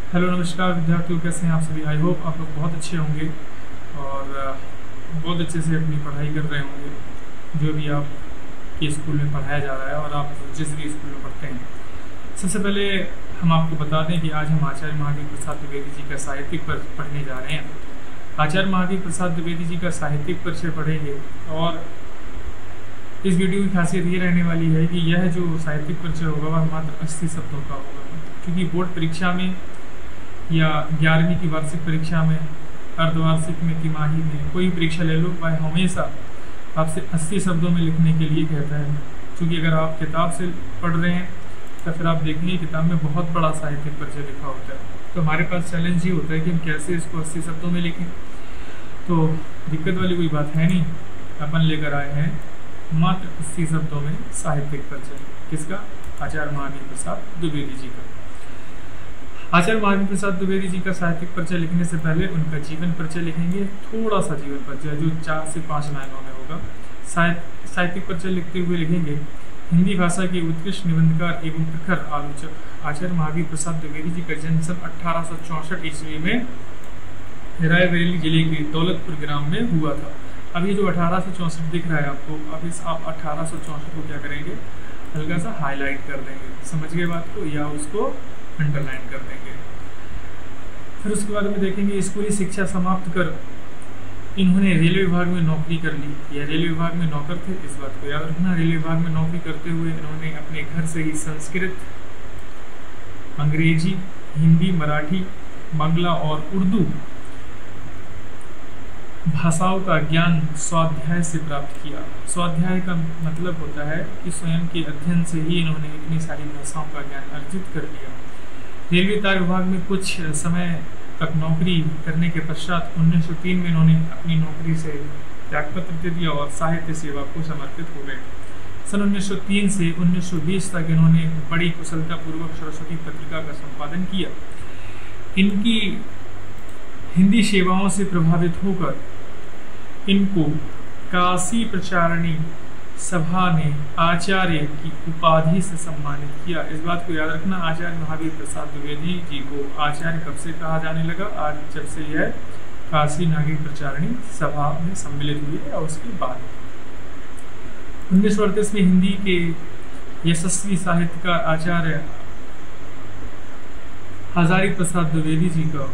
Hello नमस्कार विद्यार्थियों, कैसे हैं आप सभी। आई होप आप लोग बहुत अच्छे होंगे और बहुत अच्छे से अपनी पढ़ाई कर रहे होंगे जो भी आपके स्कूल में पढ़ाया जा रहा है और आप जिस भी स्कूल में पढ़ते हैं। सबसे पहले हम आपको बता दें कि आज हम आचार्य महावीर प्रसाद द्विवेदी जी का साहित्यिक पर पढ़ने जा रहे हैं। आचार्य महावीर प्रसाद द्विवेदी जी का साहित्यिक परिचय पढ़ेंगे और इस वीडियो की खासियत ये रहने वाली है कि यह जो साहित्यिक परिचय होगा वह मात्र 80 शब्दों का होगा, क्योंकि बोर्ड परीक्षा में या 11वीं की वार्षिक परीक्षा में, अर्धवार्षिक में, तिमाही में, कोई परीक्षा ले लो, वह हमेशा आपसे 80 शब्दों में लिखने के लिए कहता है। क्योंकि अगर आप किताब से पढ़ रहे हैं तो फिर आप देखेंगे किताब में बहुत बड़ा साहित्यिक परिचय लिखा होता है। तो हमारे पास चैलेंज ही होता है कि हम कैसे इसको 80 शब्दों में लिखें। तो दिक्कत वाली कोई बात है नहीं, अपन लेकर आए हैं मात्र 80 शब्दों में साहित्यिक परिचय। किसका? आचार्य महावीर प्रसाद द्विवेदी जी का। आचार्य महावीर प्रसाद द्विवेदी जी का साहित्यिक परिचय लिखने से पहले उनका जीवन परिचय लिखेंगे, थोड़ा सा जीवन परिचय जो 4 से 5 लाइनों में होगा। साहित्यिक परिचय लिखते हुए लिखेंगे, हिंदी भाषा के उत्कृष्ट निबंधकार एवं प्रखर आलोचक आचार्य महावीर प्रसाद द्विवेदी जी का जन्म सन 1864 ईस्वी में रायबरेली जिले के दौलतपुर ग्राम में हुआ था। अब ये जो 1864 दिख रहा है आपको, अब इस आप 1864 को क्या करेंगे, हल्का सा हाईलाइट कर देंगे। समझ गए बात को, या उसको अंडरलाइन कर देंगे। फिर उसके बाद में देखेंगे स्कूली शिक्षा समाप्त कर इन्होंने रेलवे विभाग में नौकरी कर ली। या रेलवे विभाग में नौकर थे, इस बात को याद रखना। रेलवे विभाग में नौकरी करते हुए इन्होंने अपने घर से ही संस्कृत, अंग्रेजी, हिंदी, मराठी, बांग्ला और उर्दू भाषाओं का ज्ञान स्वाध्याय से प्राप्त किया। स्वाध्याय का मतलब होता है कि स्वयं के अध्ययन से ही इन्होंने इतनी सारी भाषाओं का ज्ञान अर्जित कर लिया। रेलवे तार विभाग में कुछ समय तक नौकरी करने के पश्चात 1903 में इन्होंने अपनी नौकरी से त्यागपत्र दे दिया और साहित्य सेवा को समर्पित हो गए। सन 1903 से 1920 तक इन्होंने बड़ी कुशलतापूर्वक सरस्वती पत्रिका का संपादन किया। इनकी हिंदी सेवाओं से प्रभावित होकर इनको काशी प्रचारणी सभा ने आचार्य की उपाधि से सम्मानित किया। इस बात को याद रखना, आचार्य महावीर प्रसाद द्विवेदी जी को आचार्य कब से कहा जाने लगा? आज जब से यह काशी नागरिक प्रचारणी सभा में सम्मिलित हुई है और उसके बाद 1938 में हिंदी के यशस्वी साहित्यकार आचार्य हजारी प्रसाद द्विवेदी जी का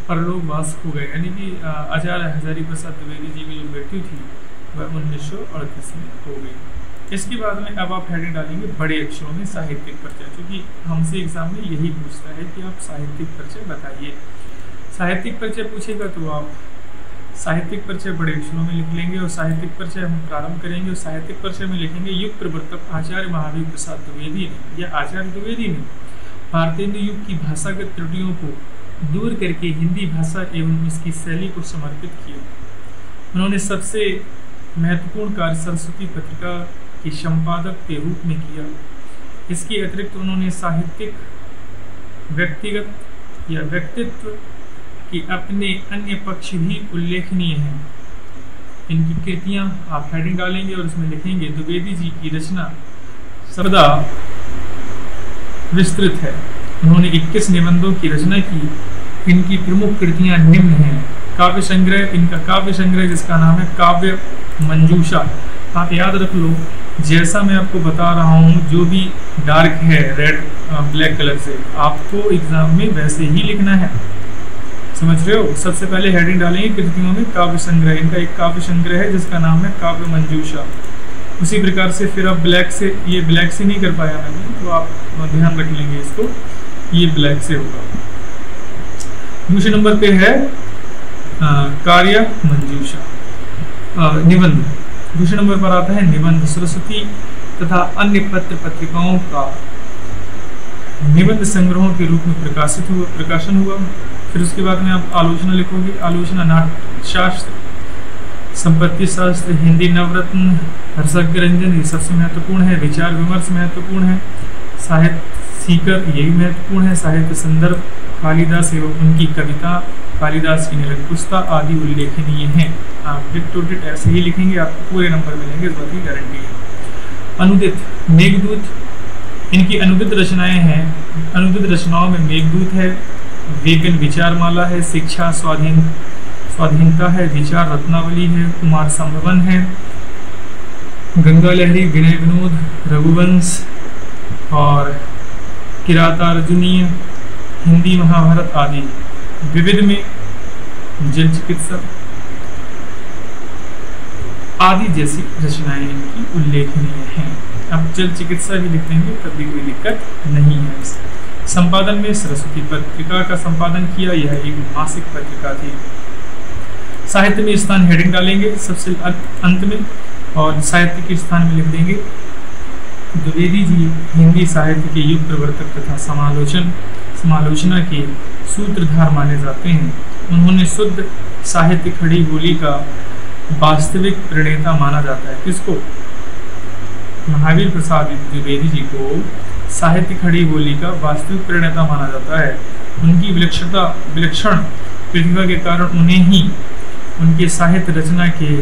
परलोकवास हो गए। यानी कि आचार्य हजारी प्रसाद द्विवेदी जी की जो मृत्यु थी वह 1938 में हो गई। इसके बाद में अब आप हेडिंग डालेंगे बड़े अक्षरों में साहित्यिक परिचय, क्योंकि हमसे एग्जाम में यही पूछता है कि आप साहित्यिक परिचय बताइए। साहित्यिक परिचय पूछेगा तो आप साहित्यिक परिचय बड़े अक्षरों में लिख लेंगे और साहित्यिक परिचय हम प्रारंभ करेंगे और साहित्यिक परिचय में लिखेंगे युग प्रवर्तक आचार्य महावीर प्रसाद द्विवेदी ने या आचार्य द्विवेदी ने भारतीय युग की भाषागत त्रुटियों को दूर करके हिंदी भाषा एवं इसकी शैली को समर्पित किया। उन्होंने सबसे महत्वपूर्ण कार्य सरस्वती पत्रिका के संपादक के रूप में किया। इसके अतिरिक्त उन्होंने साहित्यिक, व्यक्तिगत या व्यक्तित्व के अपने अन्य पक्ष भी उल्लेखनीय हैं। इनकी कृतियां आप हेडिंग डालेंगे और उसमें लिखेंगे द्विवेदी जी की रचना सर्वदा विस्तृत है। उन्होंने 21 निबंधों की रचना की। इनकी प्रमुख कृतियां निम्न हैं। काव्य संग्रह, इनका काव्य संग्रह जिसका नाम है काव्य मंजूषा। आप याद रख लो, जैसा मैं आपको बता रहा हूँ, जो भी डार्क है रेड ब्लैक कलर से, आपको एग्जाम में वैसे ही लिखना है। समझ रहे हो? सबसे पहले हेडिंग डालेंगे कृतियों में काव्य संग्रह। इनका एक काव्य संग्रह है जिसका नाम है काव्य मंजूषा। उसी प्रकार से फिर आप ब्लैक से, ये ब्लैक से नहीं कर पाया मैंने, तो आप ध्यान रख लेंगे इसको, ये ब्लैक से होगा। दूसरे नंबर पे है कार्य मंजूषा निबंध। दूसरे नंबर पर आता है निबंध। सरस्वती तथा अन्य पत्र पत्रिकाओं का निबंध संग्रहों के रूप में प्रकाशन हुआ। फिर उसके बाद में आप आलोचना लिखोगे। आलोचना नाट्य शास्त्र, संपत्ति शास्त्र, हिंदी नवरत्न, रसग्रंजन, ये सबसे महत्वपूर्ण है। विचार विमर्श महत्वपूर्ण है। साहित्य सीकर, यही महत्वपूर्ण है। साहित्य संदर्भ, कालिदास एवं उनकी कविता, कालिदास की निरंकुशता आदि उल्लेखनीय हैं। आप डिट टू डिट ऐसे ही लिखेंगे, आपको पूरे नंबर मिलेंगे, इस बात की गारंटी है। अनुदित, मेघदूत, इनकी अनुदित रचनाएं हैं। अनुदित रचनाओं में मेघदूत है, वेगन विचारमाला है, शिक्षा स्वाधीनता है, विचार रत्नावली है, कुमार संभवन है, गंगा लहरी, विनय विनोद, रघुवंश और किरातार्जुनीय, हिंदी महाभारत आदि। विविध में जल चिकित्सा आदि जैसी रचनाएं इनकी उल्लेखनीय हैं। अब जल चिकित्सा भी लिख देंगे तब भी कोई दिक्कत नहीं है। संपादन में सरस्वती पत्रिका का संपादन किया, यह एक मासिक पत्रिका थी। साहित्य में स्थान हेडिंग डालेंगे सबसे अंत में, और साहित्य के स्थान में लिख देंगे द्विवेदी जी हिंदी साहित्य के युग प्रवर्तक तथा समालोचना के सूत्रधार माने जाते हैं। उन्होंने शुद्ध साहित्य खड़ी बोली का वास्तविक प्रणेता माना जाता है। किसको? महावीर प्रसाद द्विवेदी जी को साहित्य खड़ी बोली का वास्तविक प्रणेता माना जाता है। उनकी विलक्षण प्रतिभा के कारण उन्हें ही उनके साहित्य रचना के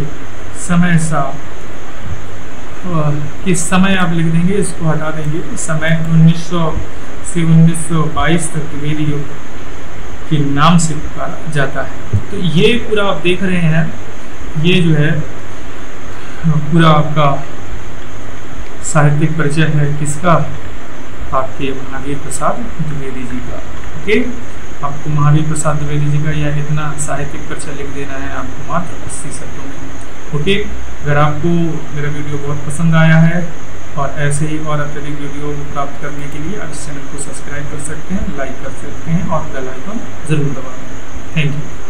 समय आप लिख देंगे, इसको हटा देंगे, समय 1900 से 1922 तक द्विवेदी युग के नाम से पुकारा जाता है। तो ये पूरा आप देख रहे हैं, ये जो है पूरा आपका साहित्यिक परिचय है किसका? आपके महावीर प्रसाद द्विवेदी जी का। ओके, आपको महावीर प्रसाद द्विवेदी जी का यह इतना साहित्यिक परिचय लिख देना है आपको मात्र 80 शब्दों में। ओके, अगर आपको मेरा वीडियो बहुत पसंद आया है और ऐसे ही और अत्यधिक वीडियो प्राप्त करने के लिए आप इस चैनल को सब्सक्राइब कर सकते हैं, लाइक कर सकते हैं और बेल आइकन जरूर दबा दें। Thank you.